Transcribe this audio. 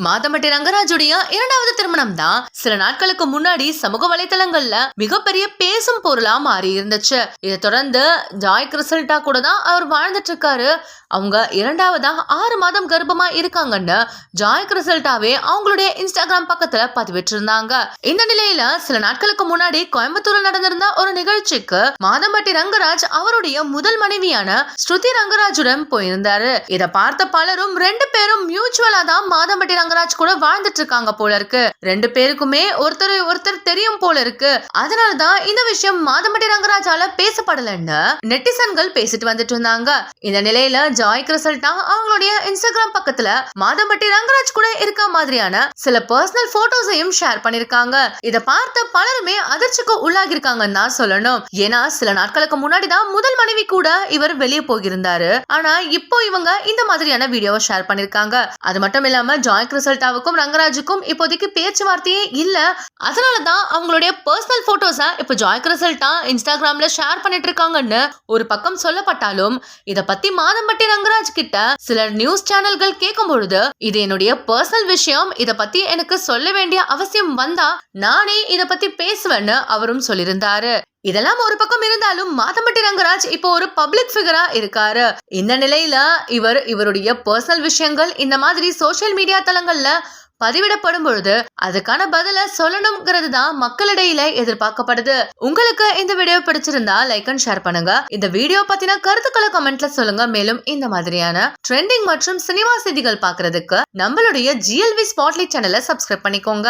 மாதம்பட்டி ரங்கராஜுடைய இரண்டாவது திருமணம் தான் சில நாட்களுக்கு முன்னாடி சமூக வலைதளங்கள்ல மிகப்பெரிய பேசும் பொருளா மாறி இருந்துச்சு. இதை தொடர்ந்து ஜாய் கிறிசல்டா கூட தான் அவர் வாழ்ந்துட்டு இருக்காரு. அவங்க இரண்டாவதா 6 மாதம் கர்ப்பமா இருக்காங்கன்னு ஜாய் கிறிசல்டாவே அவங்களுடைய இன்ஸ்டாகிராம் பக்கத்துல பதிவிட்டிருந்தாங்க. இந்த நிலையில சில நாட்களுக்கு முன்னாடி கோயம்புத்தூர்ல நடந்திருந்த ஒரு நிகழ்ச்சிக்கு மாதம்பட்டி ரங்கராஜ் அவருடைய முதல் மனைவியான ஸ்ருதி ரங்கராஜுடன் போயிருந்தாரு. இதை பார்த்த பலரும் 2 பேரும் மியூச்சுவலா தான் மாதம்பட்டி ரங்கராஜ் கூட வாழ்ந்துட்டு இருக்காங்க போல இருக்கு. 2 பேருக்குமே ஒருத்தர் தெரியும் போல இருக்கு. அதனாலதான் இந்த விஷயம் மாதம்பட்டி ரங்கராஜால பேசப்படலன்னு நெட்டிசன்கள் பேசிட்டு வந்துட்டு இருந்தாங்க. இந்த நிலையில ஜாய் கிறிசல்டா அவங்களுடைய இன்ஸ்டாகிராம் பக்கத்துல மாதம்பட்டி ரங்கராஜ் கூட இருக்க மாதிரியான சில பர்சனல் போட்டோஸையும் ஷேர் பண்ணிருக்காங்க. இத பார்த்த பலருமே அதிர்ச்சிக்கு உள்ளாகிருக்காங்கன்னு தான் சொல்லணும். ஏன்னா சில நாட்களுக்கு முன்னாடிதான் முதல் மனைவி கூட இவர் வெளியே போயிருந்தாரு. ஆனா இப்போ இவங்க இந்த மாதிரியான வீடியோவை ஷேர் பண்ணிருக்காங்க. அது மட்டும் இல்லாம ஜாய் கிறிசல்டாவுக்கும் ரங்கராஜுக்கும் இப்போதைக்கு பேச்சுவார்த்தையே இல்ல. அதனாலதான் அவங்களுடைய பர்சனல் போட்டோஸ இப்ப ஜாய் கிறிசல்டா இன்ஸ்டாகிராம்ல ஷேர் பண்ணிட்டு இருக்காங்கன்னு ஒரு பக்கம் சொல்லப்பட்டாலும், இத பத்தி மாதம்பட்டி ரங்கராஜ் கிட்ட சில நியூஸ் சேனல்கள் கேட்கும் பொழுது, இது என்னுடைய பர்சனல் விஷயம், இத பத்தி எனக்கு சொல்ல வேண்டிய அவசியம் வந்தா நானே இத பத்தி பேசுவேன்னு அவரும் சொல்லியிருந்தாரு. இதெல்லாம் ஒரு பக்கம் இருந்தாலும் மாதம்பட்டி ரங்கராஜ் இப்போ ஒரு பப்ளிக் ஃபிகரா இருக்காரு. இந்த நிலையில இவருடைய பர்சனல் விஷயங்கள் இந்த மாதிரி சோசியல் மீடியா தளங்கள்ல பதிவிடப்படும் பொழுது அதுக்கான பதில சொல்லணும்ங்கிறது தான் மக்களிடையில எதிர்பார்க்கப்படுது. உங்களுக்கு இந்த வீடியோ பிடிச்சிருந்தா லைக் அண்ட் ஷேர் பண்ணுங்க. இந்த வீடியோ பத்தின கருத்துக்களை கமெண்ட்ல சொல்லுங்க. மேலும் இந்த மாதிரியான ட்ரெண்டிங் மற்றும் சினிமா செய்திகள் பாக்குறதுக்கு நம்மளுடைய GLV ஸ்பாட்லைட் சேனலை சப்ஸ்கிரைப் பண்ணிக்கோங்க.